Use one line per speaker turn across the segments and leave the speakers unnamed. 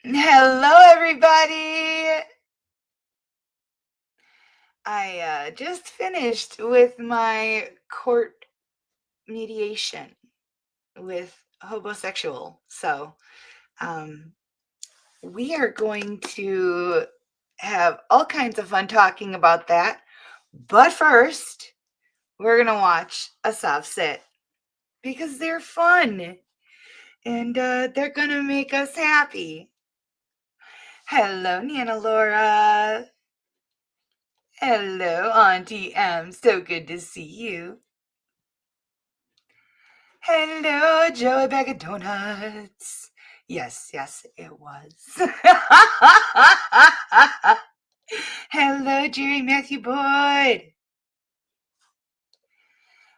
Hello, everybody. I just finished with my court mediation with homosexual. So we are going to have all kinds of fun talking about that. But first, we're going to watch A Sov sit because they're fun and they're going to make us happy. Hello, Nana Laura. Hello, Auntie M. So good to see you. Hello, Joey Bag of Donuts. Yes, it was. Hello, Jerry Matthew Boyd.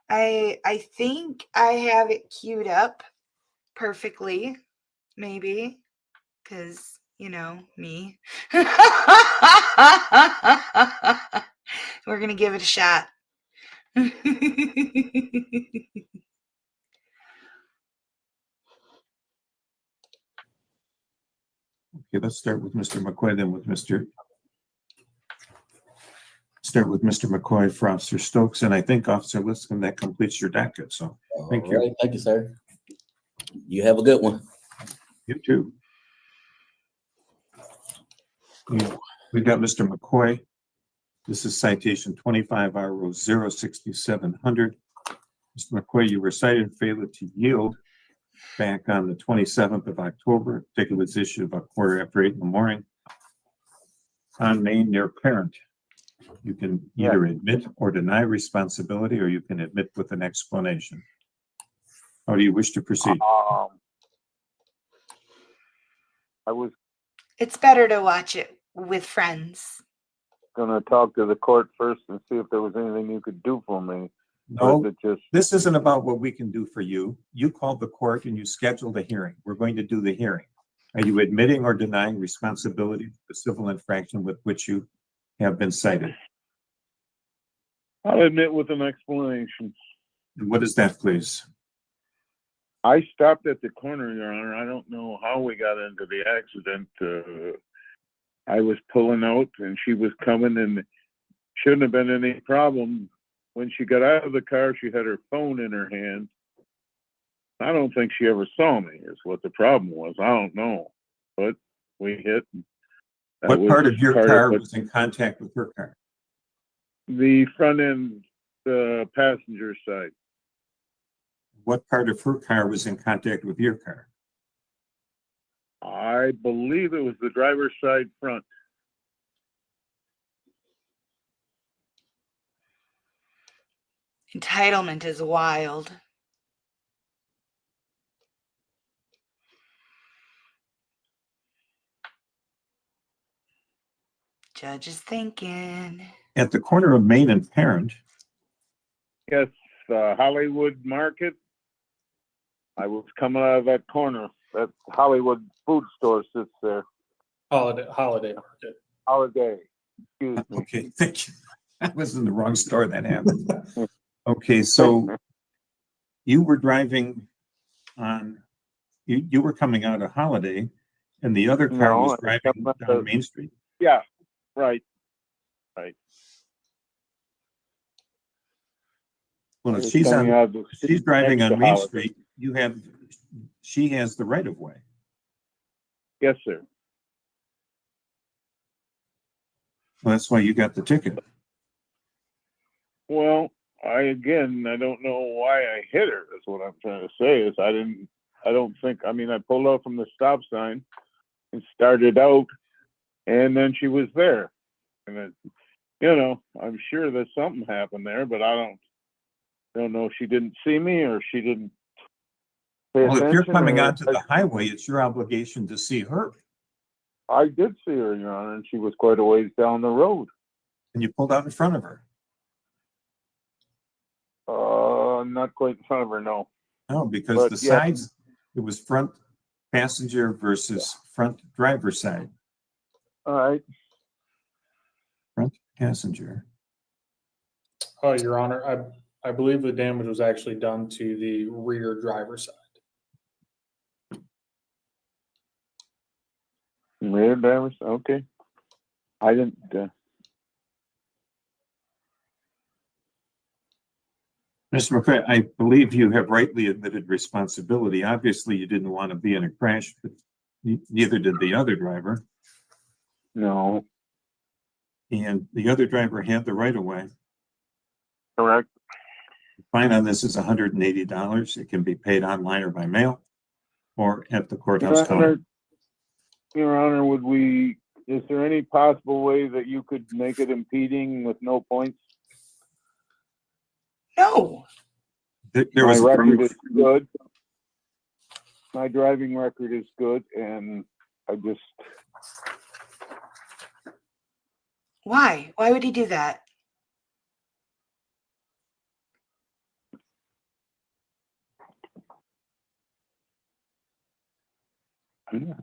I think I have it queued up perfectly, maybe, because, you know, me. We're going to give it a shot.
Okay, let's start with Mr. McCoy, then with Mr. McCoy for Officer Stokes, and I think Officer Liscombe, that completes your docket. So thank you.
Right. Thank you, sir. You have a good one.
You too. We got Mr. McCoy. This is citation 25 RO 06700. Mr. McCoy, you were cited and failed to yield back on the 27th of October. Ticket was issued about 8:15 in the morning. Unnamed their parent. You can either admit or deny responsibility, or you can admit with an explanation. How do you wish to proceed?
It's better to watch it with friends.
Going to talk to the court first and see if there was anything you could do for me.
No, this isn't about what we can do for you. You called the court and you scheduled a hearing. We're going to do the hearing. Are you admitting or denying responsibility for the civil infraction with which you have been cited?
I'll admit with an explanation.
And what is that, please?
I stopped at the corner, Your Honor. I don't know how we got into the accident. I was pulling out and she was coming, and shouldn't have been any problem. When she got out of the car, she had her phone in her hand. I don't think she ever saw me, is what the problem was. I don't know. But we hit.
What part of your car was in contact with her car?
The front end, the passenger side.
What part of her car was in contact with your car?
I believe it was the driver's side front.
Entitlement is wild. Judge is thinking.
At the corner of Main and Parent.
Yes, Hollywood Market. I was coming out of that corner. That Hollywood food store sits there.
Holiday Market.
Holiday. Excuse me.
Okay, thank you. I was in the wrong store. That happened. Okay, so you were driving on. You were coming out of Holiday, and the other car was driving down Main Street.
Yeah, right. Right.
Well, if she's driving on Main Street, she has the right of way.
Yes, sir.
Well, that's why you got the ticket.
Well, I don't know why I hit her. That's what I'm trying to say. Is I pulled out from the stop sign and started out, and then she was there. And then, I'm sure that something happened there, but I don't know if she didn't see me or she didn't pay attention.
Well, if you're coming onto the highway, it's your obligation to see her.
I did see her, Your Honor, and she was quite a ways down the road.
And you pulled out in front of her.
Not quite in front of her, no.
No, because sides, it was front passenger versus front driver side.
All right.
Front passenger.
Oh, Your Honor, I believe the damage was actually done to the rear driver's side.
Rear drivers, okay. I didn't,
Mr. McCray, I believe you have rightly admitted responsibility. Obviously, you didn't want to be in a crash, but neither did the other driver.
no,
And the other driver had the right of way.
correct.
Fine on this is $180. It can be paid online or by mail or at the courthouse counter.
Your Honor, is there any possible way that you could make it impeding with no points?
No.
There
My
was a
record
proof.
is good. My driving record is good, and I just,
Why? Why would he do that?
Do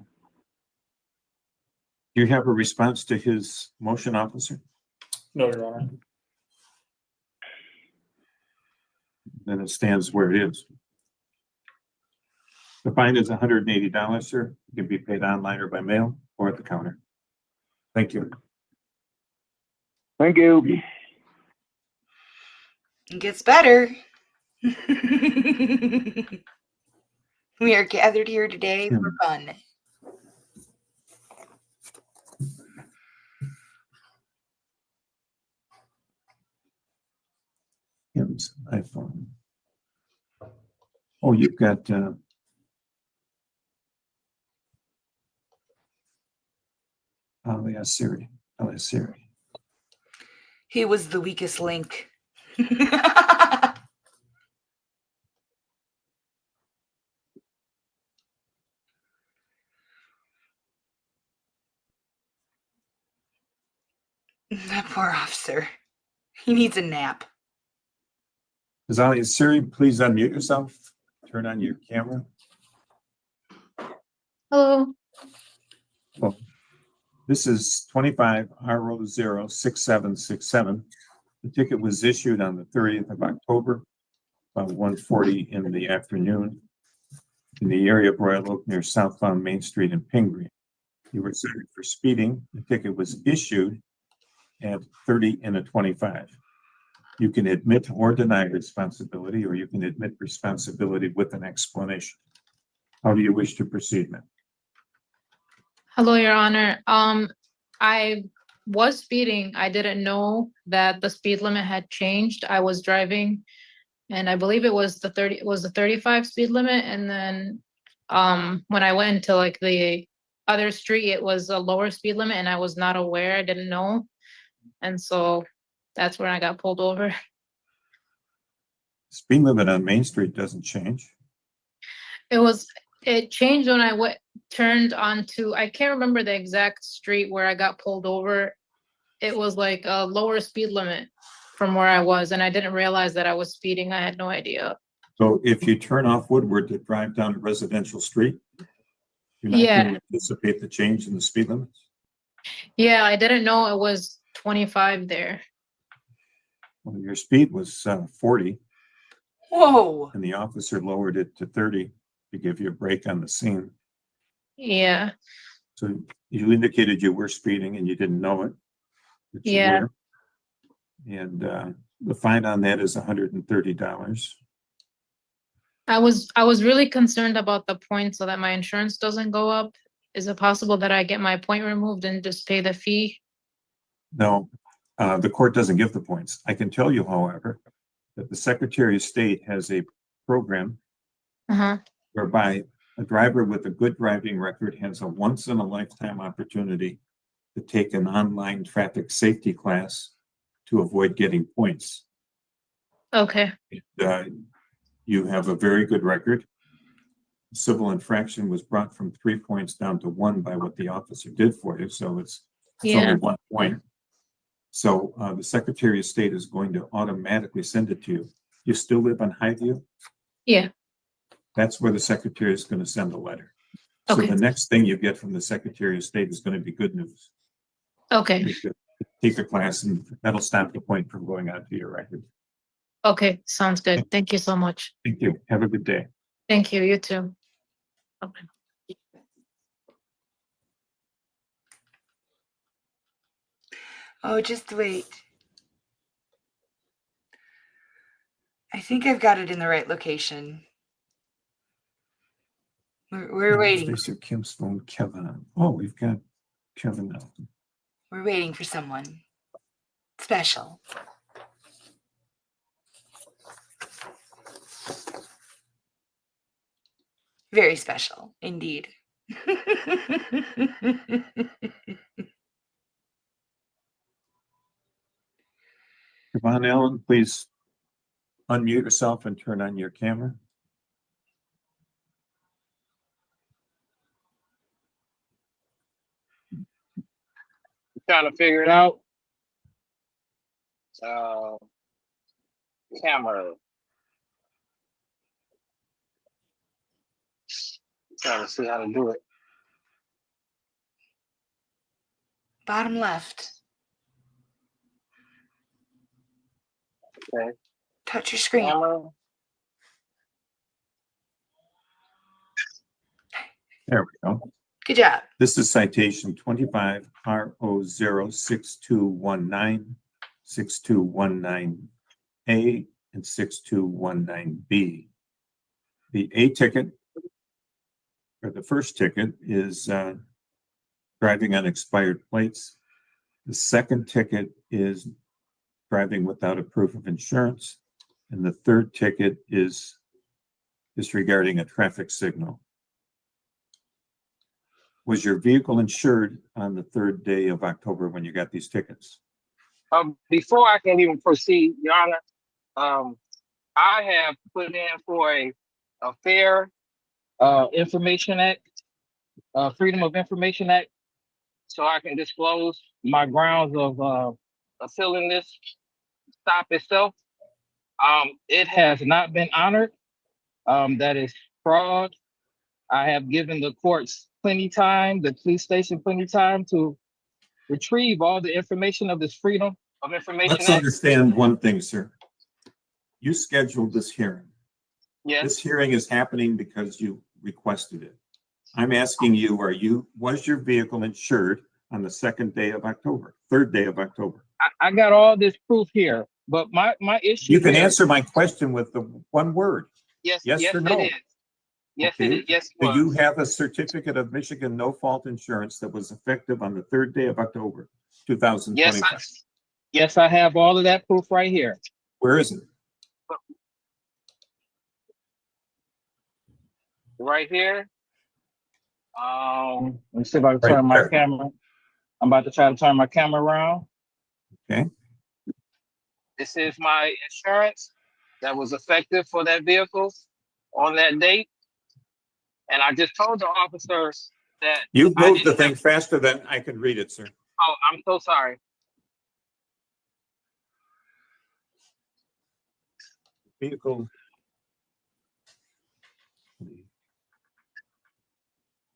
you have a response to his motion, officer?
No, Your Honor.
Then it stands where it is. The fine is $180, sir. It can be paid online or by mail or at the counter. Thank you.
thank you.
It gets better. We are gathered here today for fun.
Him's iPhone. Oh, you've got, oh, yeah, Siri. Oh, yeah, Siri.
He was the weakest link. That poor officer. He needs a nap.
Siri, please unmute yourself. Turn on your camera.
Hello.
Well, this is 25 RO 06767. The ticket was issued on the 30th of October, about 1:40 in the afternoon in the area of Royal Oak near southbound Main Street in Pingree. You were cited for speeding. The ticket was issued at 30 and a 25. You can admit or deny responsibility, or you can admit responsibility with an explanation. How do you wish to proceed, ma'am?
Hello, Your Honor. I was speeding. I didn't know that the speed limit had changed. I was driving and I believe it was the 35 speed limit. And then when I went into like the other street, it was a lower speed limit and I was not aware. I didn't know. And so that's when I got pulled over.
Speed limit on Main Street doesn't change.
It changed when I turned onto, I can't remember the exact street where I got pulled over. It was like a lower speed limit from where I was, and I didn't realize that I was speeding. I had no idea.
So if you turn off Woodward to drive down a residential street, you're not
Yeah.
going to anticipate the change in the speed limits?
Yeah, I didn't know it was 25 there.
Well, your speed was 40,
Whoa.
and the officer lowered it to 30 to give you a break on the scene.
Yeah,
So you indicated you were speeding and you didn't know it. But you
Yeah.
were. And the fine on that is $130.
I was really concerned about the point so that my insurance doesn't go up. Is it possible that I get my point removed and just pay the fee?
No, the court doesn't give the points. I can tell you, however, that the Secretary of State has a program
Uh-huh.
whereby a driver with a good driving record has a once-in-a-lifetime opportunity to take an online traffic safety class to avoid getting points.
Okay.
You have a very good record. Civil infraction was brought from 3 points down to 1 by what the officer did for you, so it's
Yeah.
only 1 point. So the Secretary of State is going to automatically send it to you. You still live on Highview?
Yeah.
That's where the Secretary is going to send a letter. So
Okay.
the next thing you get from the Secretary of State is going to be good news.
Okay.
Take the class and that'll stop the point from going out to your record.
Okay. Sounds good. Thank you so much.
Thank you. Have a good day.
Thank you. You too. Okay.
Oh, just wait. I think I've got it in the right location. We're waiting.
Tracer, Kim's phone, Kevin. Oh, we've got Kevin now.
We're waiting for someone special. Very special, indeed.
Yvonne Allen, please unmute yourself and turn on your camera.
Trying to figure it out. Camera. Trying to see how to do it.
Bottom left.
Okay.
Touch your screen.
Camera.
There we go.
Good job.
This is citation 25 RO06219, 6219A, and 6219B. The A ticket, or the first ticket, is driving on expired plates. The second ticket is driving without a proof of insurance. And the third ticket is disregarding a traffic signal. Was your vehicle insured on the 3rd day of October when you got these tickets?
Before I can even proceed, Your Honor, I have put in for a fair Information Act, Freedom of Information Act, so I can disclose my grounds of filling this stop itself. It has not been honored. That is fraud. I have given the courts plenty time, the police station plenty time to retrieve all the information of this Freedom of Information
Let's
Act.
understand one thing, sir. You scheduled this hearing.
Yes,
This hearing is happening because you requested it. I'm asking you, was your vehicle insured on the 2nd day of October, 3rd day of October?
I got all this proof here, but my issue.
You can
here-
answer my question with the one word.
Yes,
yes
yes,
or no.
it is. Yes,
Okay.
it is. Yes, it
Do you
was.
have a certificate of Michigan no-fault insurance that was effective on the 3rd day of October, 2025?
Yes, I have all of that proof right here.
Where is it?
Right here. Let me see if I can
Right
turn my
there.
camera. I'm about to try to turn my camera around.
Okay.
This is my insurance that was effective for that vehicle on that date. And I just told the officers that.
You
I
moved the
didn't
thing
have-
faster than I could read it, sir.
Oh, I'm so sorry.
Vehicle.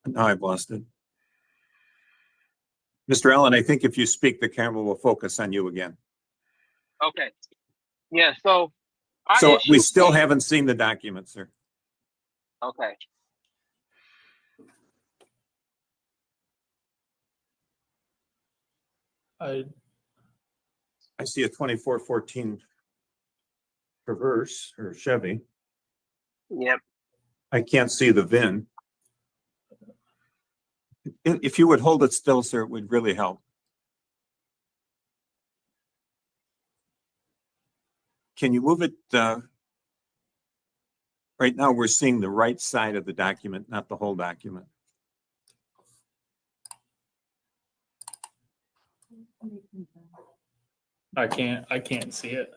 Now I've lost it. Mr. Allen, I think if you speak, the camera will focus on you again.
Okay. Yeah, so. my
So we
issue-
still haven't seen the document, sir.
Okay.
I
see a 2414 Traverse or Chevy.
Yep.
I can't see the VIN. If you would hold it still, sir, it would really help. Can you move it? Right now, we're seeing the right side of the document, not the whole document.
I can't see it.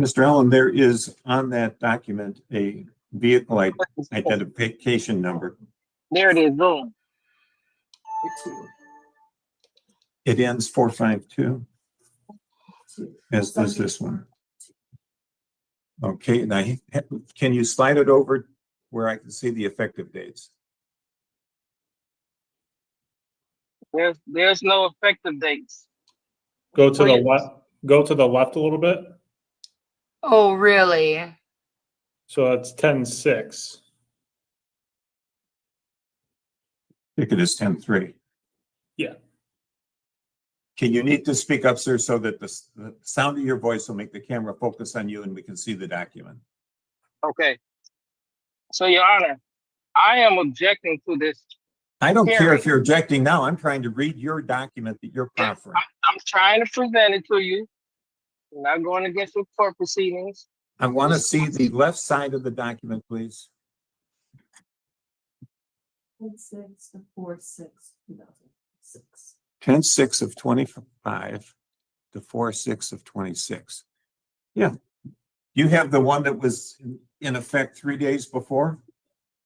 Mr. Allen, there is on that document a vehicle identification number.
There it is, boom.
It ends 452, as does this one. Okay, now can you slide it over where I can see the effective dates?
There's no effective dates.
Go to the
Wait.
left. Go to the left a little bit.
Oh, really?
So that's 10-6.
Ticket is 10-3.
Yeah.
Can you need to speak up, sir, so that the sound of your voice will make the camera focus on you and we can see the document?
Okay. So, Your Honor, I am objecting to this.
I don't care
Hearing.
if you're objecting now. I'm trying to read your document that you're
Yeah,
proffering.
I'm trying to present it to you. I'm not going against the court proceedings.
I want to see the left side of the document, please.
10-6 to 4/6/2006.
10-6 of 25 to 4/6 of 26. Yeah. You have the one that was in effect 3 days before?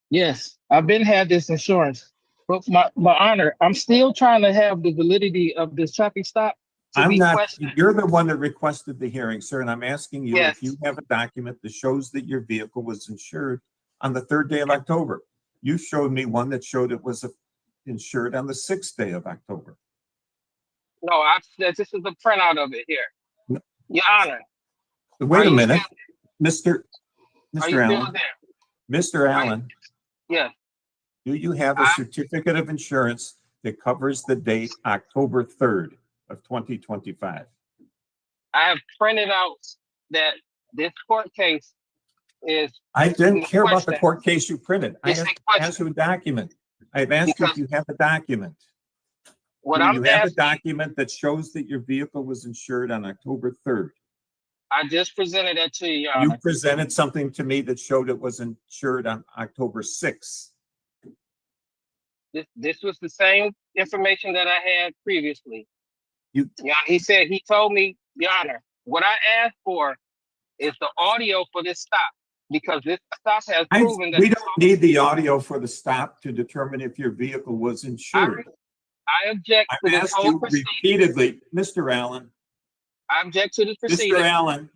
Yes, I've been had this insurance, but my honor, I'm still trying to have the validity of this traffic stop to
I'm
be
not,
questioned.
you're the one that requested the hearing, sir, and I'm asking you
Yes.
if you have a document that shows that your vehicle was insured on the 3rd day of October. You showed me one that showed it was insured on the 6th day of October.
No, this is the printout of it here.
No.
Your Honor.
Wait a
Are you
minute,
Are you
Mr.
still
Allen,
there?
Mr. Allen,
Yes.
do you have a certificate of insurance that covers the date October 3rd of 2025?
I have printed out that this court case is.
I didn't care about the
question.
court case you printed. I
It's a
asked
question.
you a document. I've asked you if
Because
you have a document.
What
Do
I'm
you have a
asking,
document that shows that your vehicle was insured on October 3rd?
I just presented that to you, Your
You
Honor.
presented something to me that showed it was insured on October 6th.
This was the same information that I had previously.
You-
Yeah, he told me, Your Honor, what I asked for is the audio for this stop, because this stop has proven that
We don't need the audio for the stop to determine if your vehicle was insured.
I object to
I've
this
asked
whole
you
proceeding.
repeatedly, Mr. Allen,
I object to this
Mr.
proceeding.
Allen,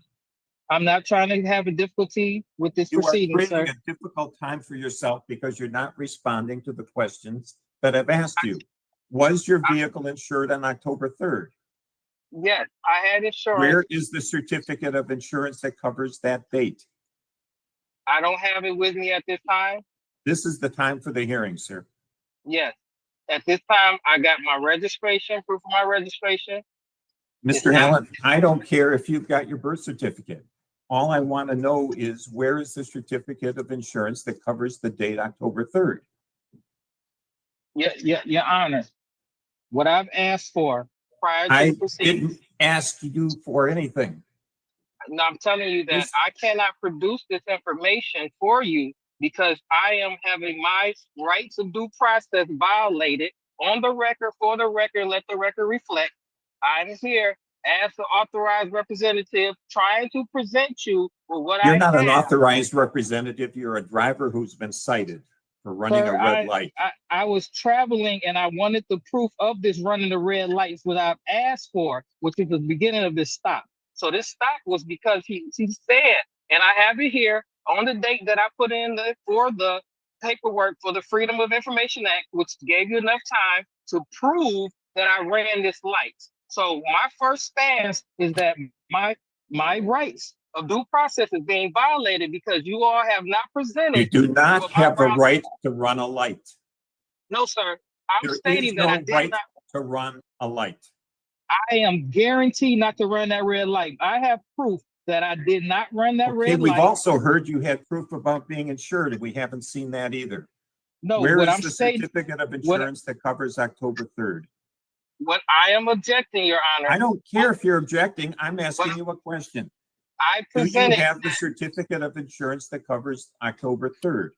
I'm not trying to have a difficulty with this
you are
proceeding, sir.
creating a difficult time for yourself because you're not responding to the questions that I've asked you. Was your vehicle insured on October 3rd?
Yes, I had insurance.
Where is the certificate of insurance that covers that date?
I don't have it with me at this time.
This is the time for the hearing, sir.
Yes. At this time, I got my registration, proof of my registration.
Mr. Allen, I don't care if you've got your birth certificate. All I want to know is where is the certificate of insurance that covers the date October 3rd?
Your Honor, what I've asked for prior to
I
the proceeding.
didn't ask you for anything.
No, I'm telling you that
Yes.
I cannot produce this information for you because I am having my rights of due process violated on the record, for the record, let the record reflect. I'm here as the authorized representative trying to present you with what
You're
I
not an
have.
authorized representative. You're a driver who's been cited for running
Sir,
a red light.
I was traveling and I wanted the proof of this running the red lights what I've asked for, which is the beginning of this stop. So this stop was because he said, and I have it here on the date that I put in for the paperwork for the Freedom of Information Act, which gave you enough time to prove that I ran this light. So my first stance is that my rights of due process is being violated because you all have not presented.
You do not
what my
have a
grounds-
right to run a light.
No, sir. I'm
There is
stating that I
no
did
right
not.
to run a light.
I am guaranteed not to run that red light. I have proof that I did not run that
Okay,
red
we've
light.
also heard you had proof about being insured, and we haven't seen that either.
No,
Where
what
is
I'm
the
stating,
certificate of insurance that covers October 3rd?
what I am objecting, Your Honor.
I don't care if you're objecting. I'm asking you a question.
I
Do you
presented.
have the certificate of insurance that covers October 3rd?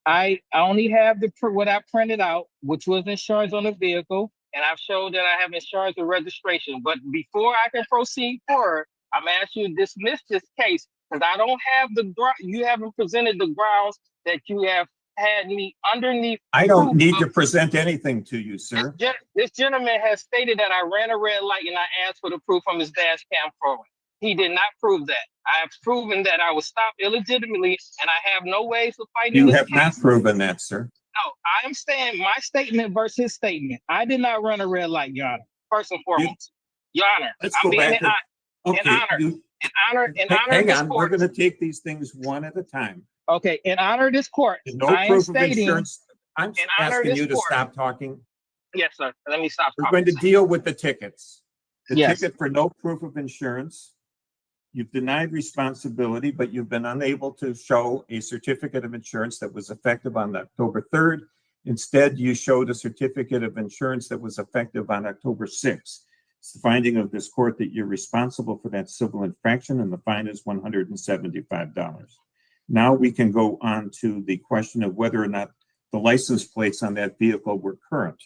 I only have what I printed out, which was insurance on the vehicle, and I've showed that I have insurance and registration. But before I can proceed forward, I'm asking you to dismiss this case because I don't have you haven't presented the grounds that you have had me underneath.
I don't
proof
need
of-
to present anything to you, sir.
This gentleman has stated that I ran a red light and I asked for the proof from his dash cam program. He did not prove that. I have proven that I was stopped illegitimately and I have no ways of fighting
You
this
have
case.
not proven that, sir.
No, I am saying my statement versus his statement. I did not run a red light, Your Honor. First and foremost, Your Honor,
Let's
I'm
go
being
back to, okay,
honor.
you,
in honor of
hang
this
on, we're
court.
gonna take these things one at a time.
Okay, in honor of this court,
No
I am
proof of
stating,
insurance. I'm
in honor of
asking
this
you to
court.
stop talking.
Yes, sir. Let me stop
We're
talking.
going to deal with the tickets. The
Yes.
ticket for no proof of insurance. You've denied responsibility, but you've been unable to show a certificate of insurance that was effective on October 3rd. Instead, you showed a certificate of insurance that was effective on October 6th. It's the finding of this court that you're responsible for that civil infraction, and the fine is $175. Now we can go on to the question of whether or not the license plates on that vehicle were current.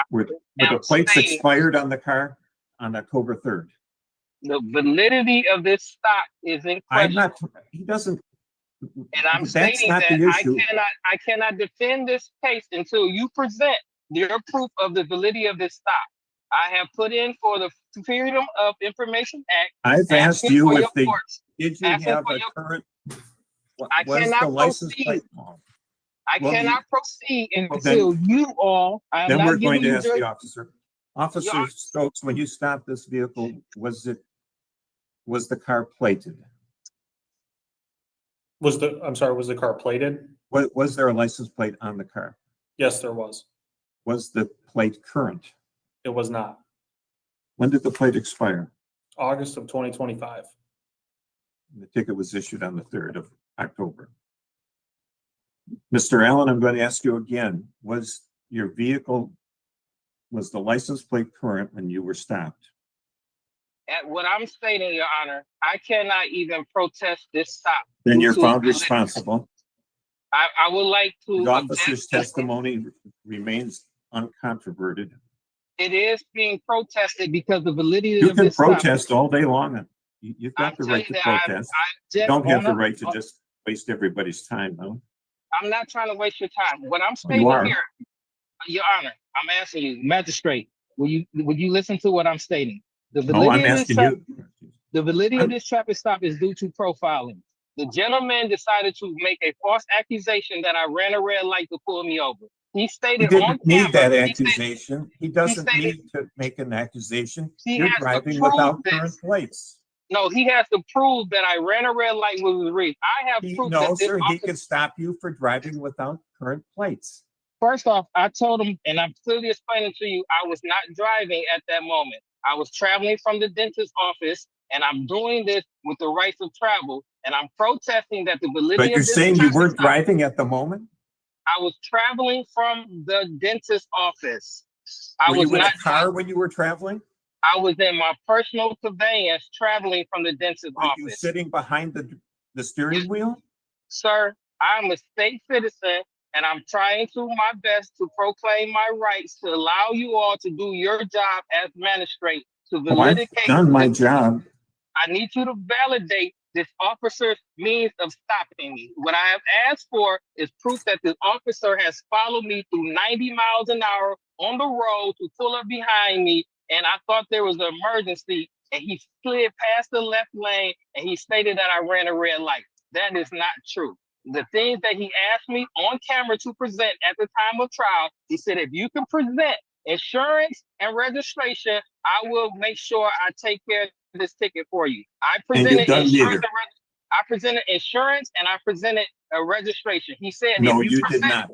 Were the plates expired on the car on October 3rd?
The validity of this stock is in
I'm
question.
not, he doesn't,
And I'm
that's
stating
not
that
the issue.
I cannot defend this case until you present your proof of the validity of this stock. I have put in for the Freedom of Information Act.
I've asked you if the, did you
asking
have
for
a
your-
current,
I
was
cannot
the license
proceed.
plate?
I
Well,
cannot proceed
well,
until you all, I am
Then
not
we're going
giving
to
you
ask the officer. Officer
Your-
Stokes, when you stopped this vehicle, was the car plated?
I'm sorry, was the car plated?
Was there a license plate on the car?
Yes, there was.
Was the plate current?
It was not.
When did the plate expire?
August of 2025.
The ticket was issued on the 3rd of October. Mr. Allen, I'm going to ask you again, was your vehicle, was the license plate current when you were stopped?
At what I'm stating, Your Honor, I cannot even protest this stop.
Then you're
to-
found responsible.
I would like to.
The officer's
object-
testimony remains uncontroverted.
It is being protested because the validity
You
of
can
this stop.
protest all day long. You've
I'm
got the
telling
right
you
to
that
protest.
just
You don't have the
wanna-
right to just waste everybody's time, though.
I'm not trying to waste your time. What I'm
You
stating
are.
here, Your Honor, I'm asking you, magistrate, would you listen to what I'm stating? The
No, I'm
validity of this
asking
trap,
you.
the validity of this traffic stop is due to profiling. The gentleman decided to make a false accusation that I ran a red light to pull me over. He
He
stated on
didn't need
camera.
that
he said-
accusation. He doesn't
stated-
need to make an accusation.
He
You're
has to
driving
prove
without
this.
current plates.
No, he has to prove that I ran a red light with his reef. I have proof
No,
that this
sir, he
officer.
can stop you for driving without current plates.
First off, I told him, and I'm clearly explaining to you, I was not driving at that moment. I was traveling from the dentist's office, and I'm doing this with the rights of travel, and I'm protesting that the validity
But
of
you're
this
saying you
traffic
weren't
stop-
driving at the moment?
I was traveling from the dentist's office. I
Were
was
you in a
not.
car when you were traveling?
I was in my personal conveyance traveling from the dentist's
Were you
office.
sitting behind the steering wheel?
Sir, I'm a state citizen, and I'm trying to my best to proclaim my rights to allow you all to do your job as magistrate to
Oh, I've
validate.
done my job.
I need you to validate this officer's means of stopping me. What I have asked for is proof that this officer has followed me through 90 miles an hour on the road to pull up behind me, and I thought there was an emergency, and he slid past the left lane, and he stated that I ran a red light. That is not true. The things that he asked me on camera to present at the time of trial, he said, if you can present insurance and registration, I will make sure I take care of this ticket for you. I
And
presented
you've done
insurance.
neither.
I presented insurance and I presented a registration. He said,
No,
if
you did
present-
not.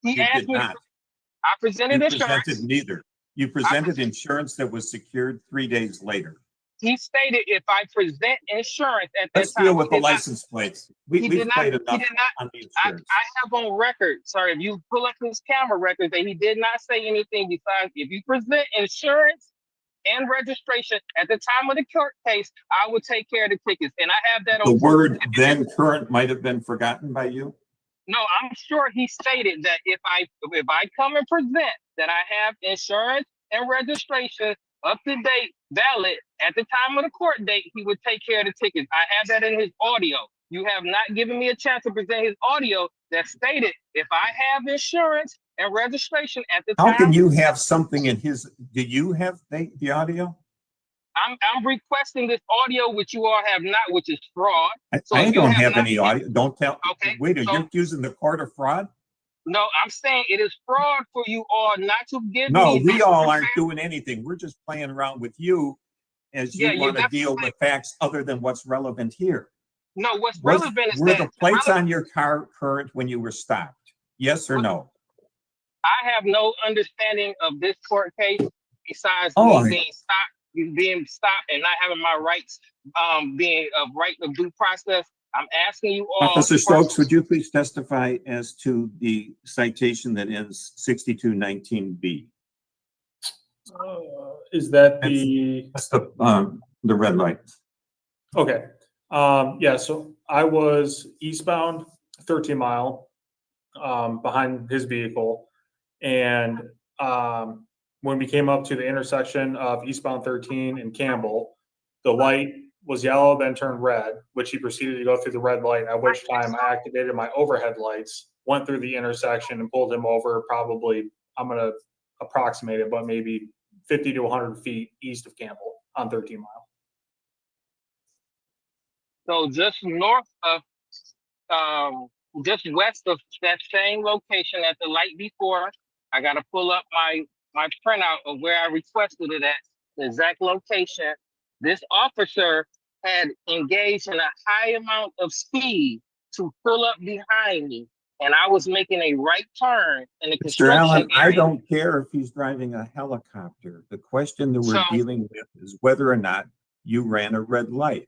He
You
asked
did
me.
not.
I
You
presented insurance.
presented neither. You presented insurance that was secured 3 days later.
He stated if I present insurance at that
Let's
time.
deal with the
he did not-
license plates.
he
We've
did not-
played
he
enough
did not-
on the
I
insurance.
have on record, sorry, if you pull up his camera records, that he did not say anything besides if you present insurance and registration at the time of the court case, I will take care of the tickets. And I have that
The
on.
word then current might have been forgotten by you.
No, I'm sure he stated that if I come and present that I have insurance and registration up to date, valid at the time of the court date, he would take care of the tickets. I have that in his audio. You have not given me a chance to present his audio that stated if I have insurance and registration at the time.
How can you have something in his, do you have the audio?
I'm requesting this audio which you all have not, which is fraud. So
I
if you
don't
have
have
not-
any audio. Don't tell.
Okay,
Wait, are
so-
you accusing the court of fraud?
No, I'm saying it is fraud for you all not to give
No,
me.
we
this
all aren't
prepared-
doing anything. We're just playing around with you as
Yeah,
you
you
want to
definitely-
deal with facts other than what's relevant here.
No, what's
Was,
relevant is
were
that
the plates on your car current when you were stopped? Yes or no?
I have no understanding of this court case besides
Oh,
me being stopped and not having my rights, being a right of due process. I'm asking you all.
Officer Stokes, would you please testify as to the citation that ends 6219B?
Is that the,
That's the red light.
okay. Yeah, so I was eastbound 13 mile, behind his vehicle. And, when we came up to the intersection of eastbound 13 and Campbell, the light was yellow, then turned red, which he proceeded to go through the red light, at which time I activated my overhead lights, went through the intersection and pulled him over probably, I'm gonna approximate it, but maybe 50 to 100 feet east of Campbell on 13 mile.
So just north of, just west of that same location at the light before, I gotta pull up my printout of where I requested it at, the exact location. This officer had engaged in a high amount of speed to pull up behind me, and I was making a right turn in the
Mr.
construction
Allen, I
area.
don't care if he's driving a helicopter. The question that we're
So-
dealing with is whether or not you ran a red light.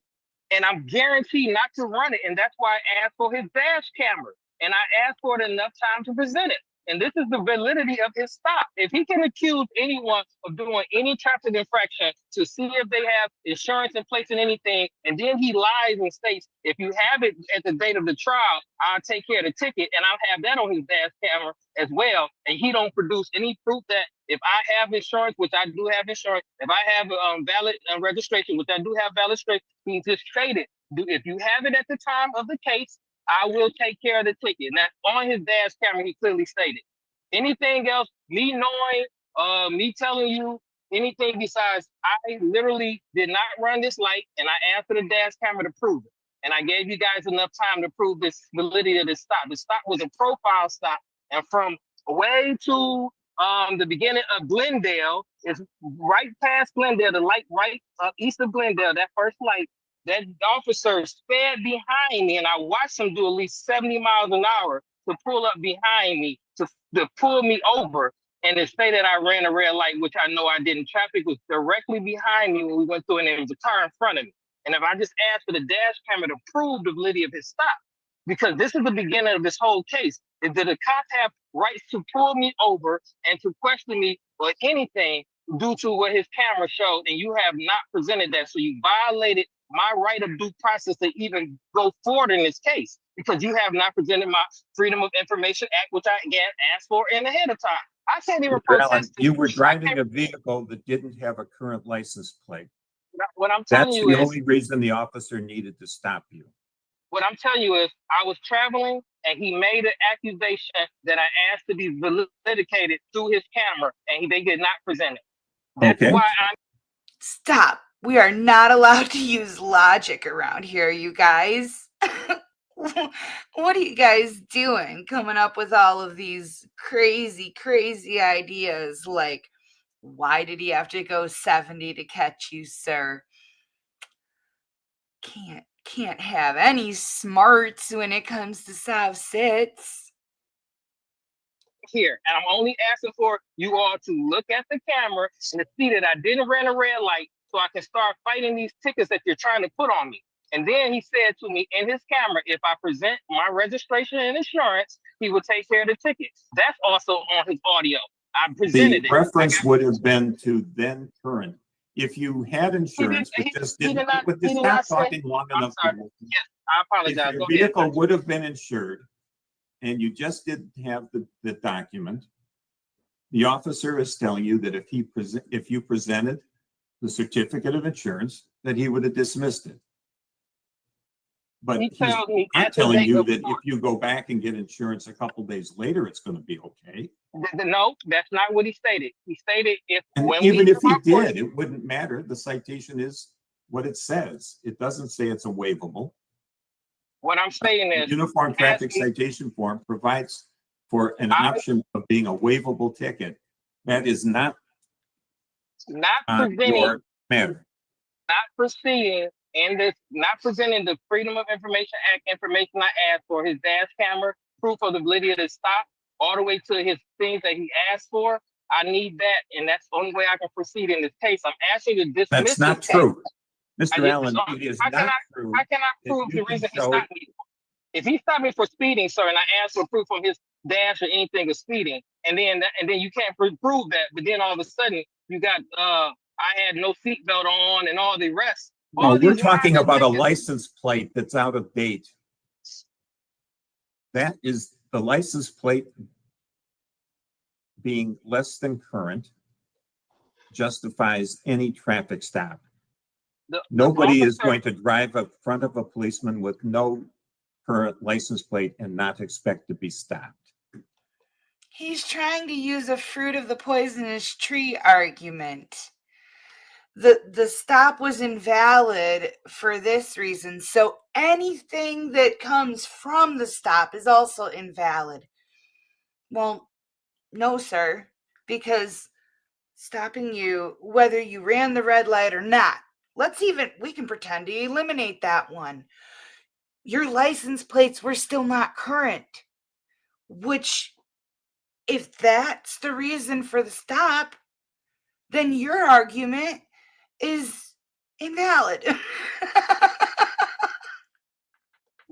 And I'm guaranteed not to run it. And that's why I asked for his dash camera. And I asked for it enough time to present it. And this is the validity of his stop. If he can accuse anyone of doing any traffic infraction to see if they have insurance in place and anything, and then he lies and states, if you have it at the date of the trial, I'll take care of the ticket, and I'll have that on his dash camera as well. And he don't produce any proof that if I have insurance, which I do have insurance, if I have valid registration, which I do have valid registration, he just stated, if you have it at the time of the case, I will take care of the ticket. And that's on his dash camera, he clearly stated. Anything else, me knowing, me telling you anything besides, I literally did not run this light, and I asked for the dash camera to prove it. And I gave you guys enough time to prove this validity of this stop. The stop was a profile stop, and from way to the beginning of Glendale, is right past Glendale, the light right east of Glendale, that first light. That officer sped behind me, and I watched him do at least 70 miles an hour to pull up behind me, to pull me over, and to say that I ran a red light, which I know I didn't. Traffic was directly behind me when we went through, and there was a car in front of me. And if I just asked for the dash camera to prove the validity of his stop, because this is the beginning of this whole case, is that the cops have rights to pull me over and to question me or anything due to what his camera showed, and you have not presented that. So you violated my right of due process to even go forward in this case, because you have not presented my Freedom of Information Act, which I again asked for in ahead of time. I can't even
Mr. Allen,
protest.
you were driving a vehicle that didn't have a current license plate.
What I'm telling
That's
you
the
is,
only reason the officer needed to stop you.
what I'm telling you is, I was traveling, and he made an accusation that I asked to be validated through his camera, and they did not present it. That's
Okay.
why I'm.
Stop. We are not allowed to use logic around here, you guys. What are you guys doing? Coming up with all of these crazy, crazy ideas like, why did he have to go 70 to catch you, sir? Can't have any smarts when it comes to Sov sits.
Here, and I'm only asking for you all to look at the camera and to see that I didn't run a red light, so I can start fighting these tickets that you're trying to put on me. And then he said to me in his camera, if I present my registration and insurance, he will take care of the ticket. That's also on his audio. I presented
The
it.
reference would have been to then current. If you had insurance, but just
he did
didn't,
not-
but
he
just
did
not
not say-
talking long
I'm
enough.
sorry. Yes, I apologize.
If your
Go ahead.
vehicle would have been insured and you just didn't have the document, the officer is telling you that if you presented the certificate of insurance, that he would have dismissed it. But
He
he's
tells me
not
at the
telling
date
you
of
that
court.
if you go back and get insurance a couple days later, it's going to be okay.
No, that's not what he stated. He stated
And
when
even
we
if he
come forward-
did, it wouldn't matter. The citation is what it says. It doesn't say it's a waivable.
What I'm saying
The
is,
Uniform Traffic
asking-
Citation Form provides for an option of being a waivable ticket. That is not
not presenting,
your matter.
not proceeding and this not presenting the Freedom of Information Act information I asked for, his dash camera, proof of the validity of the stop, all the way to his things that he asked for. I need that, and that's the only way I can proceed in this case. I'm asking you to dismiss
That's not
this case.
true. Mr. Allen, it is
How can
not
I,
true.
I cannot
that
prove
you
the
can
reason he
show-
stopped me. If he stopped me for speeding, sir, and I asked for proof from his dash or anything of speeding, and then you can't prove that, but then all of a sudden you got I had no seatbelt on and all the rest.
No,
All
we're
these
talking
minor
about a
things-
license plate that's out of date. That is the license plate being less than current justifies any traffic stop.
the
Nobody is
officer-
going to drive up front of a policeman with no current license plate and not expect to be stopped.
He's trying to use a fruit of the poisonous tree argument. The stop was invalid for this reason, so anything that comes from the stop is also invalid. Well, no, sir, because stopping you, whether you ran the red light or not, we can pretend to eliminate that one. Your license plates were still not current, which, if that's the reason for the stop, then your argument is invalid.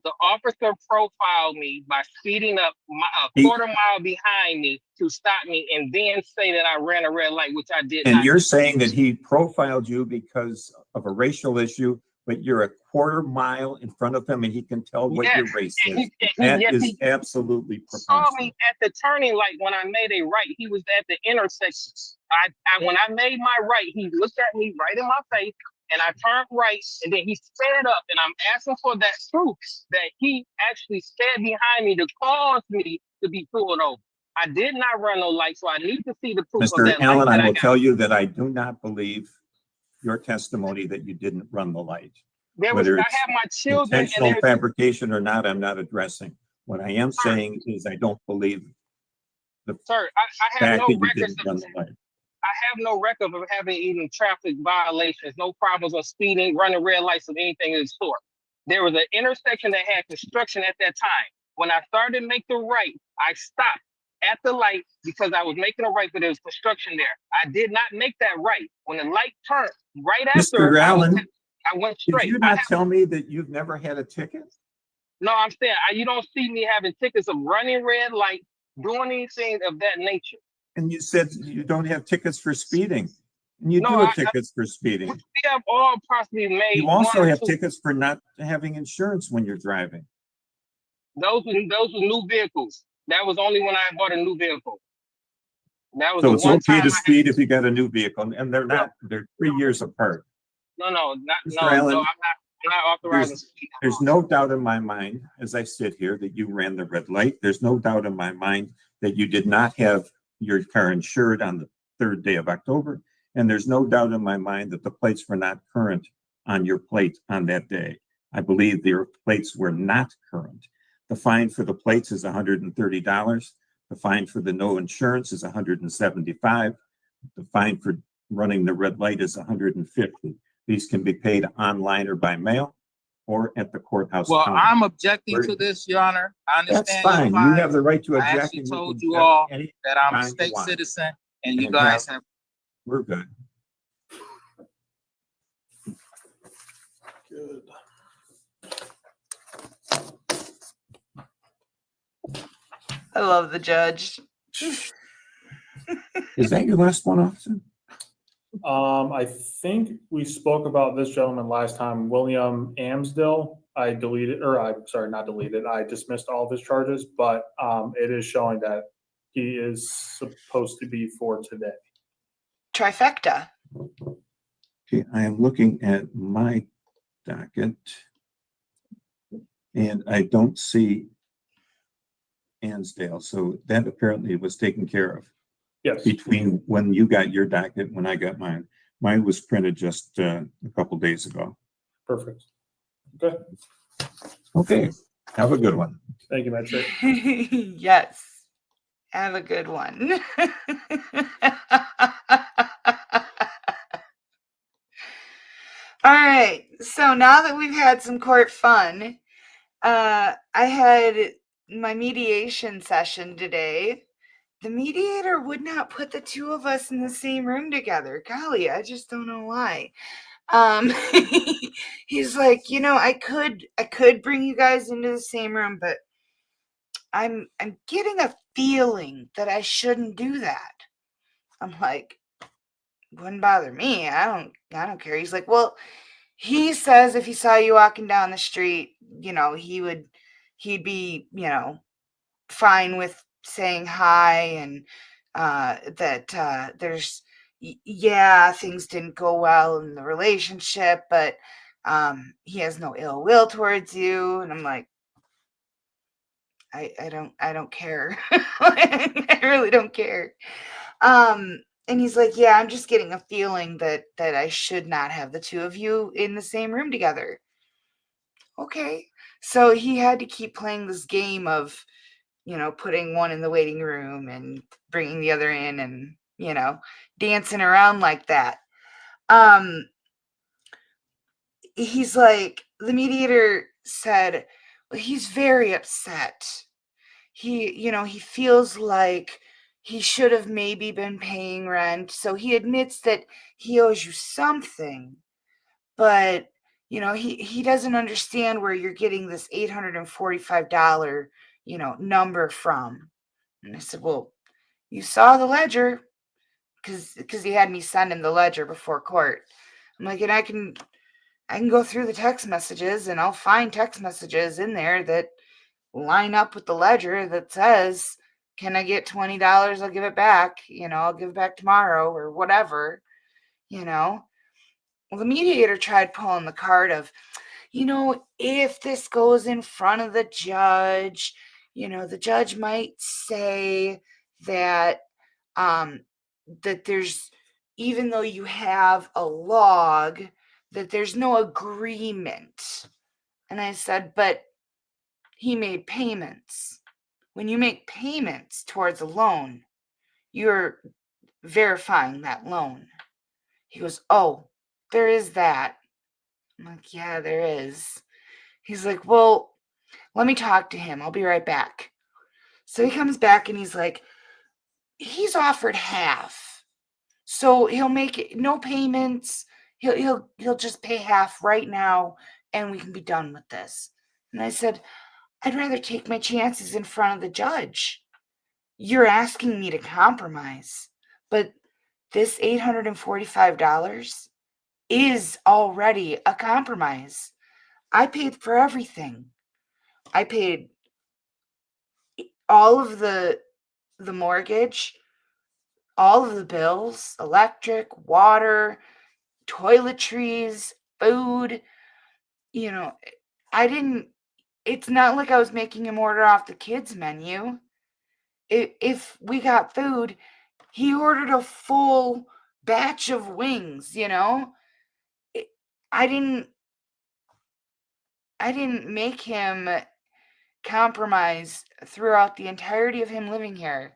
The officer profiled me by speeding up a
He-
quarter mile behind me to stop me, and then say that I ran a red light, which I did
And
not.
you're saying that he profiled you because of a racial issue, but you're a quarter mile in front of him and he can tell what your race
And
is.
he-
That
yes,
is
he
absolutely
saw
preposterous.
me at the turning light when I made a right. He was at the intersection. When I made my right, he looked at me right in my face, and I turned right, and then he sped up, and I'm asking for that proof that he actually sped behind me to cause me to be pulled over. I did not run no light, so I need to see the proof of
Mr.
that
Allen,
light that
I will
got.
tell you that I do not believe your testimony that you didn't run the light. Whether
I
it's
have my children, and
intentional fabrication or not, I'm not addressing. What I am saying is I don't believe the
sir, I have
fact
no
that you
records
didn't run the light.
I have no record of having even traffic violations, no problems of speeding, running red lights, or anything of the sort. There was an intersection that had construction at that time. When I started to make the right, I stopped at the light because I was making a right, but there was construction there. I did not make that right. When the light turned right after,
Mr. Allen,
I went
did
straight.
you not tell me that you've never had a ticket?
No, I'm saying you don't see me having tickets of running red light, doing anything of that nature.
And you said you don't have tickets for speeding. And you
No,
do have tickets for speeding.
We have all possibly made.
You also
one or
have
two.
tickets for not having insurance when you're driving.
Those were new vehicles. That was only when I bought a new vehicle. That was
So
the
it's
one
okay
time
to speed if you got a new vehicle, and they're 3 years apart.
No,
Mr.
I'm
Allen,
not authorizing speed.
There's no doubt in my mind, as I sit here, that you ran the red light. There's no doubt in my mind that you did not have your car insured on the 3rd day of October. And there's no doubt in my mind that the plates were not current on your plate on that day. I believe your plates were not current. The fine for the plates is $130. The fine for the no insurance is $175. The fine for running the red light is $150. These can be paid online or by mail or at the courthouse.
Well,
counter.
I'm objecting to this, Your Honor. I
That's
understand
fine.
your
You
fine.
have the right to
I
object.
actually
and
told
can
you
object
all
any
that I'm a
time you
state
want.
citizen, and you
And
guys have.
We're good.
Good.
I love the judge.
Is that your last one, officer?
I think we spoke about this gentleman last time, William Amsdale. I dismissed all of his charges, but it is showing that he is supposed to be for today.
Trifecta.
Okay, I am looking at my docket and I don't see Ansdale, so that apparently was taken care of
Yes.
between when you got your docket, when I got mine. Mine was printed just a couple days ago.
Perfect. Okay.
Okay, have a good one.
Thank you, Magistrate.
Yes. Have a good one. All right. So now that we've had some court fun, I had my mediation session today. The mediator would not put the two of us in the same room together. Golly, I just don't know why. Um, he's like, I could bring you guys into the same room, but I'm getting a feeling that I shouldn't do that. I'm like, wouldn't bother me. I don't care. He's like, well, he says if he saw you walking down the street, he'd be, fine with saying hi, and that yeah, things didn't go well in the relationship, but he has no ill will towards you. And I'm like, I don't care. I really don't care. And he's like, yeah, I'm just getting a feeling that I should not have the two of you in the same room together. Okay. So he had to keep playing this game of, putting one in the waiting room and bringing the other in, and, dancing around like that. He's like, the mediator said, well, he's very upset. He feels like he should have maybe been paying rent. So he admits that he owes you something, but he doesn't understand where you're getting this $845, number from. And I said, well, you saw the ledger, because he had me send him the ledger before court. I'm like, and I can go through the text messages, and I'll find text messages in there that line up with the ledger that says, can I get $20? I'll give it back. I'll give it back tomorrow or whatever. Well, the mediator tried pulling the card of, if this goes in front of the judge, the judge might say that that there's, even though you have a log, that there's no agreement. And I said, but he made payments. When you make payments towards a loan, you're verifying that loan. He goes, oh, there is that. I'm like, yeah, there is. He's like, well, let me talk to him. I'll be right back. So he comes back and he's like, he's offered half. So he'll make it, no payments. He'll just pay half right now, and we can be done with this. And I said, I'd rather take my chances in front of the judge. You're asking me to compromise, but this $845 is already a compromise. I paid for everything. I paid all of the mortgage, all of the bills, electric, water, toiletries, food. I didn't, it's not like I was making him order off the kids' menu. If we got food, he ordered a full batch of wings. I didn't make him compromise throughout the entirety of him living here.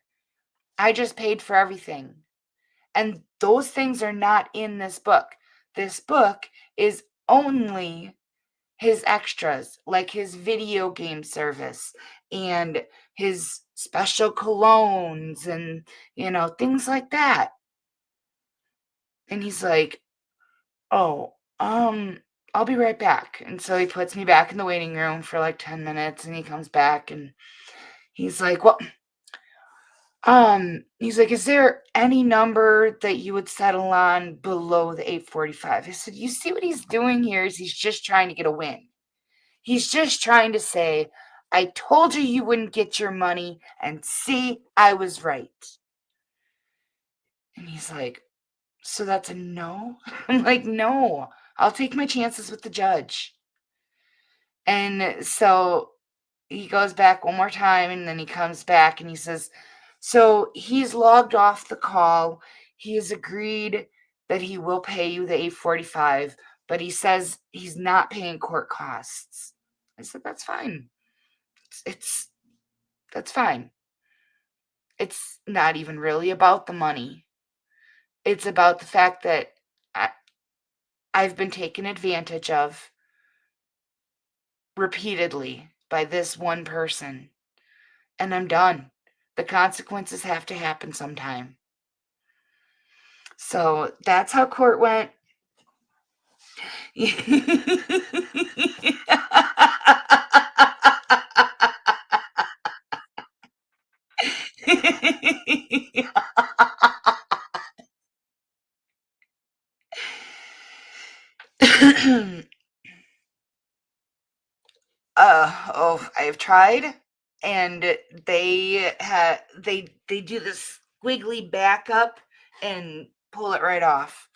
I just paid for everything. And those things are not in this book. This book is only his extras, like his video game service and his special colognes and, things like that. And he's like, oh, I'll be right back. And so he puts me back in the waiting room for like 10 minutes, and he comes back and he's like, well, he's like, is there any number that you would settle on below the 845? I said, you see what he's doing here is he's just trying to get a win. He's just trying to say, I told you you wouldn't get your money, and see, I was right. And he's like, so that's a no? I'm like, no, I'll take my chances with the judge. And so he goes back one more time, and then he comes back and he says, so he's logged off the call. He has agreed that he will pay you the 845, but he says he's not paying court costs. I said, that's fine. That's fine. It's not even really about the money. It's about the fact that I I've been taken advantage of repeatedly by this one person, and I'm done. The consequences have to happen sometime. So that's how court went. I've tried, and they do this squiggly back up and pull it right off.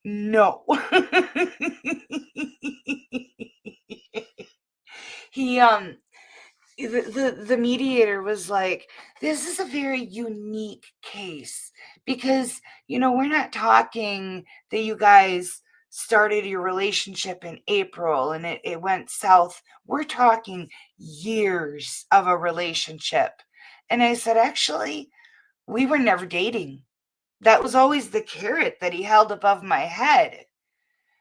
No. he the mediator was like, this is a very unique case because, we're not talking that you guys started your relationship in April and it went south. We're talking years of a relationship. And I said, actually, we were never dating. That was always the carrot that he held above my head.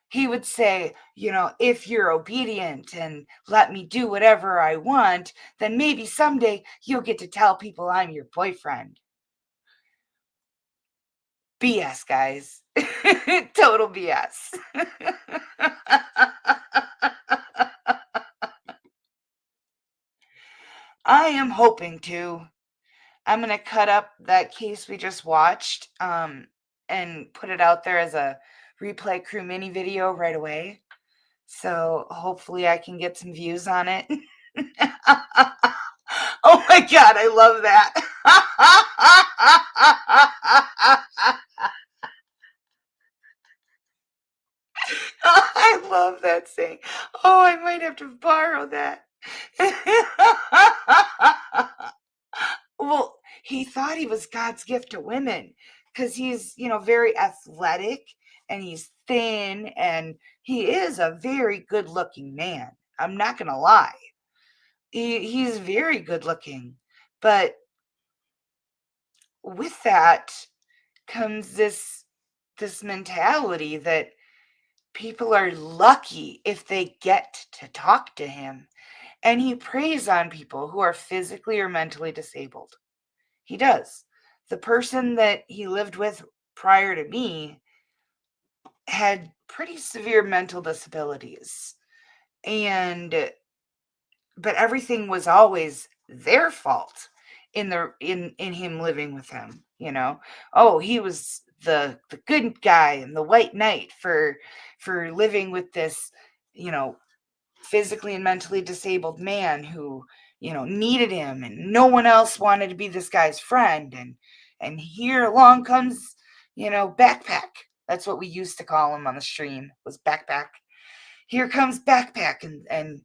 He would say, if you're obedient and let me do whatever I want, then maybe someday you'll get to tell people I'm your boyfriend. BS, guys. Total BS. I am hoping to. I'm going to cut up that case we just watched and put it out there as a Replay Crew mini video right away. So hopefully I can get some views on it. Oh my God, I love that. I love that saying. Oh, I might have to borrow that. Well, he thought he was God's gift to women because he's, very athletic and he's thin and he is a very good looking man. I'm not going to lie. He's very good looking. But with that comes this mentality that people are lucky if they get to talk to him. And he preys on people who are physically or mentally disabled. He does. The person that he lived with prior to me had pretty severe mental disabilities. But everything was always their fault in him living with him, Oh, he was the good guy and the white knight for living with this, physically and mentally disabled man who, needed him and no one else wanted to be this guy's friend. And here along comes, Backpack. That's what we used to call him on the stream, was Backpack. Here comes Backpack and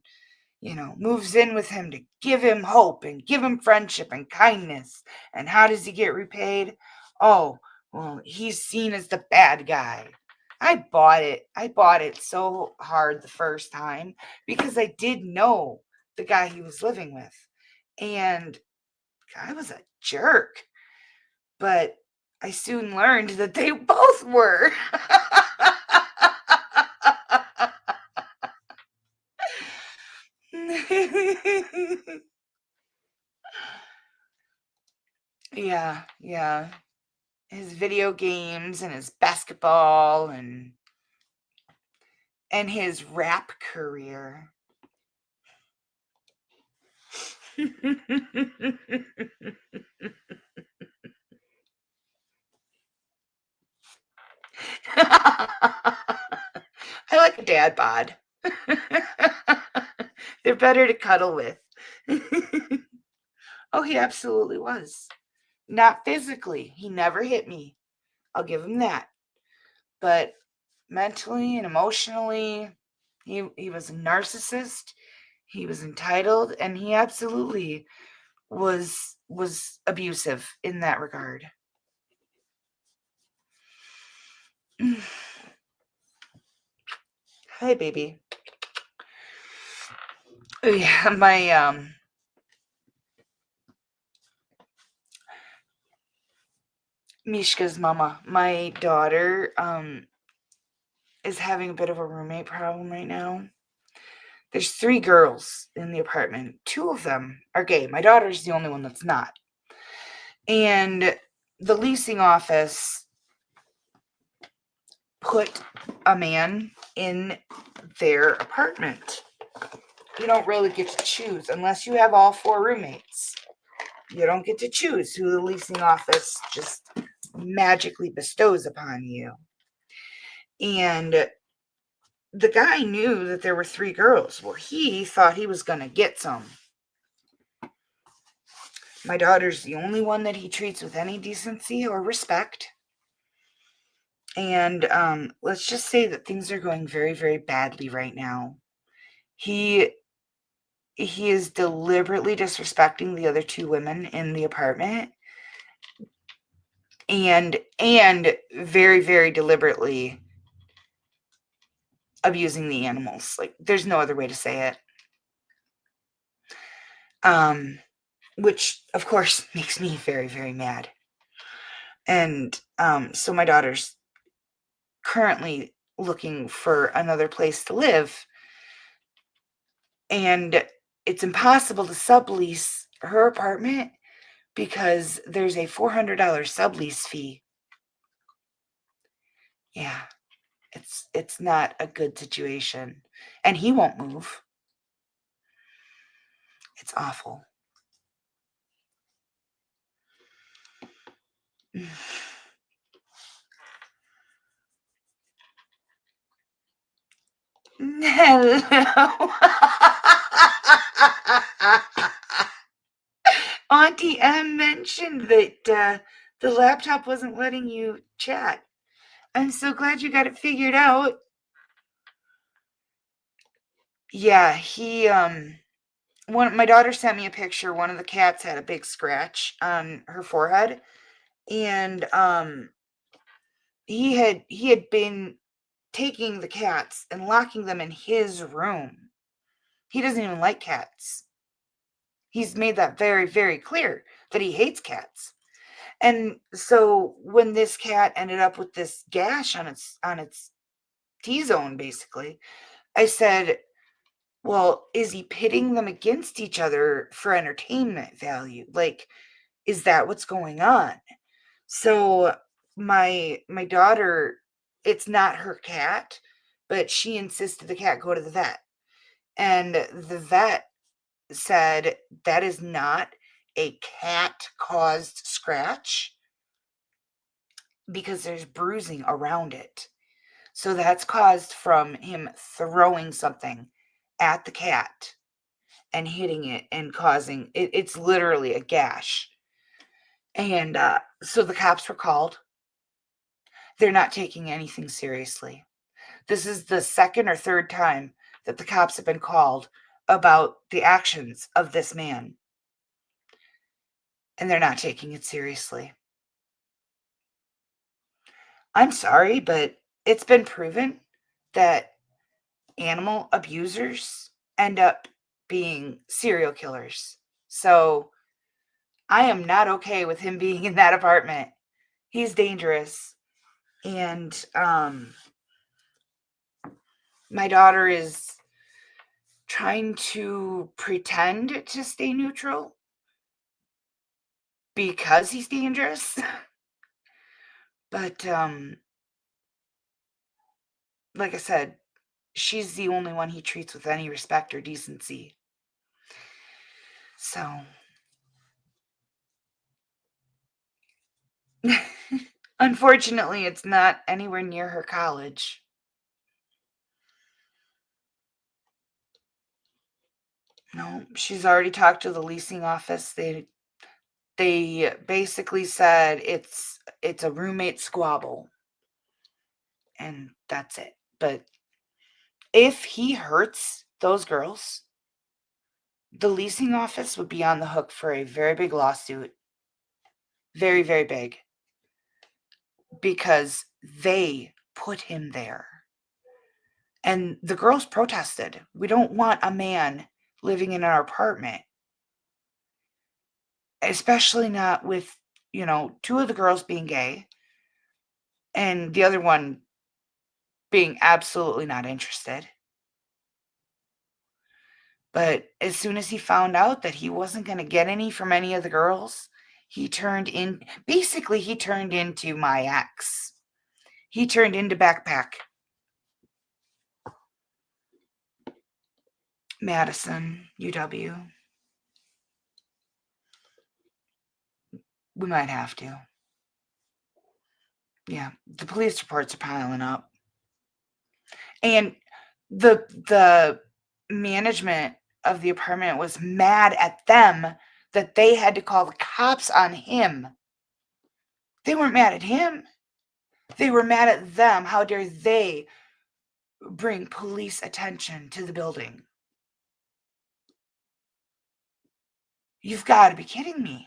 moves in with him to give him hope and give him friendship and kindness. And how does he get repaid? Oh, well, he's seen as the bad guy. I bought it. I bought it so hard the first time because I did know the guy he was living with. And I was a jerk. But I soon learned that they both were. Yeah. His video games and his basketball and his rap career. I like a dad bod. They're better to cuddle with. Oh, he absolutely was. Not physically. He never hit me. I'll give him that. But mentally and emotionally, he was a narcissist. He was entitled, and he absolutely was abusive in that regard. Hi, baby. Oh, yeah, Mishka's mama, my daughter, is having a bit of a roommate problem right now. There's 3 girls in the apartment. 2 of them are gay. My daughter's the only one that's not. And the leasing office put a man in their apartment. You don't really get to choose unless you have all 4 roommates. You don't get to choose who the leasing office just magically bestows upon you. And the guy knew that there were 3 girls. Well, he thought he was going to get some. My daughter's the only one that he treats with any decency or respect. And let's just say that things are going very, very badly right now. He is deliberately disrespecting the other 2 women in the apartment, and very, very deliberately abusing the animals. Like, there's no other way to say it. Which of course makes me very, very mad. And so my daughter's currently looking for another place to live, and it's impossible to sublease her apartment because there's a $400 sublease fee. Yeah, it's not a good situation, and he won't move. It's awful. Hello. Auntie M mentioned that the laptop wasn't letting you chat. I'm so glad you got it figured out. Yeah, my daughter sent me a picture. One of the cats had a big scratch on her forehead, and he had been taking the cats and locking them in his room. He doesn't even like cats. He's made that very, very clear that he hates cats. And so when this cat ended up with this gash on its T-zone, basically, I said, well, is he pitting them against each other for entertainment value? Like, is that what's going on? So my daughter, it's not her cat, but she insisted the cat go to the vet. And the vet said that is not a cat-caused scratch because there's bruising around it. So that's caused from him throwing something at the cat and hitting it and causing it. It's literally a gash. And so the cops were called. They're not taking anything seriously. This is the 2nd or 3rd time that the cops have been called about the actions of this man. And they're not taking it seriously. I'm sorry, but it's been proven that animal abusers end up being serial killers. So I am not okay with him being in that apartment. He's dangerous. And my daughter is trying to pretend to stay neutral because he's dangerous. But like I said, she's the only one he treats with any respect or decency. So unfortunately, it's not anywhere near her college. No, she's already talked to the leasing office. They basically said it's a roommate squabble, and that's it. But if he hurts those girls, the leasing office would be on the hook for a very big lawsuit. Very, very big. Because they put him there. And the girls protested. We don't want a man living in our apartment. Especially not with you know, 2 of the girls being gay and the other one being absolutely not interested. But as soon as he found out that he wasn't going to get any from any of the girls, he turned into my ex. He turned into Backpack. Madison, UW. We might have to. Yeah, the police reports are piling up. And the management of the apartment was mad at them that they had to call the cops on him. They weren't mad at him. They were mad at them. How dare they bring police attention to the building? You've got to be kidding me.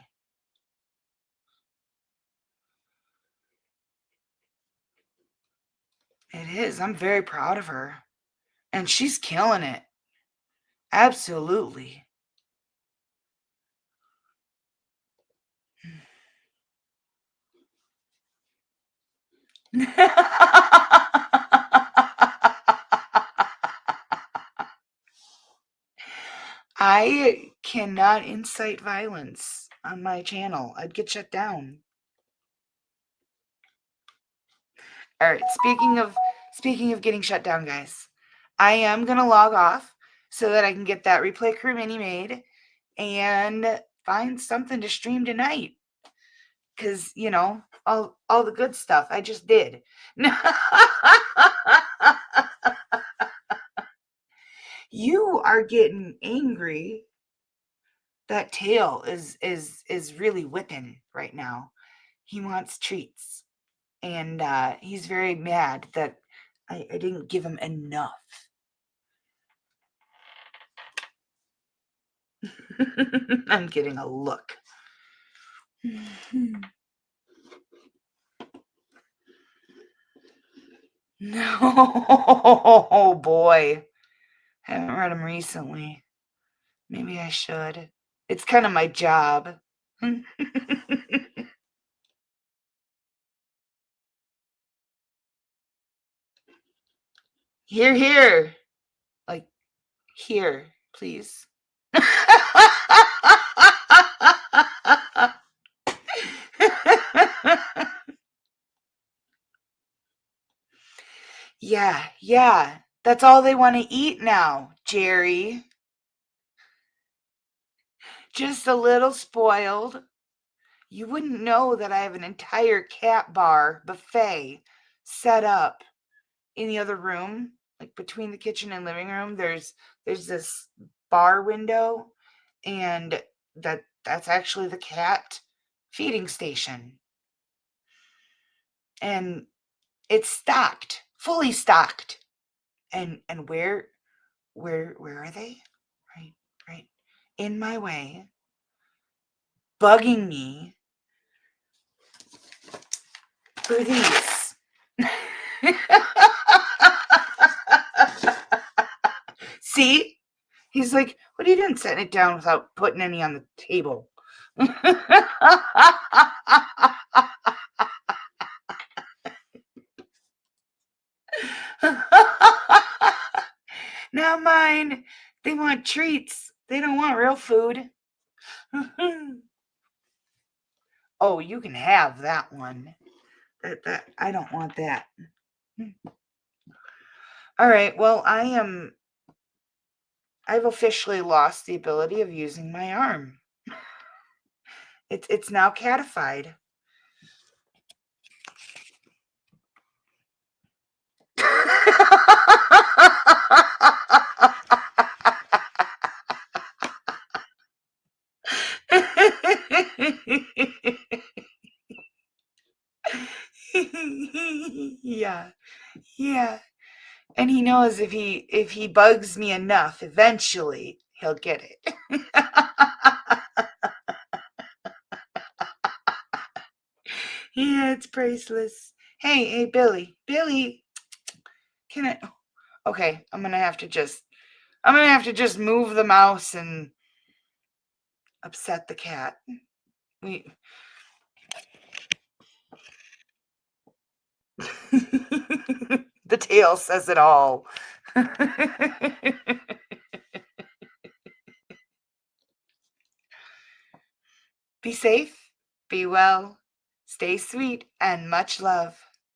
It is. I'm very proud of her. And she's killing it. Absolutely. I cannot incite violence on my channel. I'd get shut down. All right, speaking of getting shut down, guys, I am going to log off so that I can get that replay crew mini made and find something to stream tonight. Cuz, you know, all the good stuff I just did. You are getting angry. That tail is really whipping right now. He wants treats. And he's very mad that I didn't give him enough. I'm getting a look. No, oh boy. Haven't read them recently. Maybe I should. It's kind of my job. Here, here. Like, here, please. Yeah, yeah. That's all they want to eat now, Jerry. Just a little spoiled. You wouldn't know that I have an entire cat bar buffet set up in the other room, like between the kitchen and living room. There's this bar window, and that's actually the cat feeding station. And it's stocked, fully stocked. And where are they? Right in my way, bugging me for these. See? He's like, what are you doing setting it down without putting any on the table? Not mine. They want treats. They don't want real food. Oh, you can have that one. That I don't want that. All right. Well, I've officially lost the ability of using my arm. It's now catified. Yeah. Yeah. And he knows if he bugs me enough, eventually he'll get it. Yeah, it's priceless. Hey, Billy. Billy, can I? Okay, I'm gonna have to just move the mouse and upset the cat. The tail says it all. Be safe, be well, stay sweet, and much love.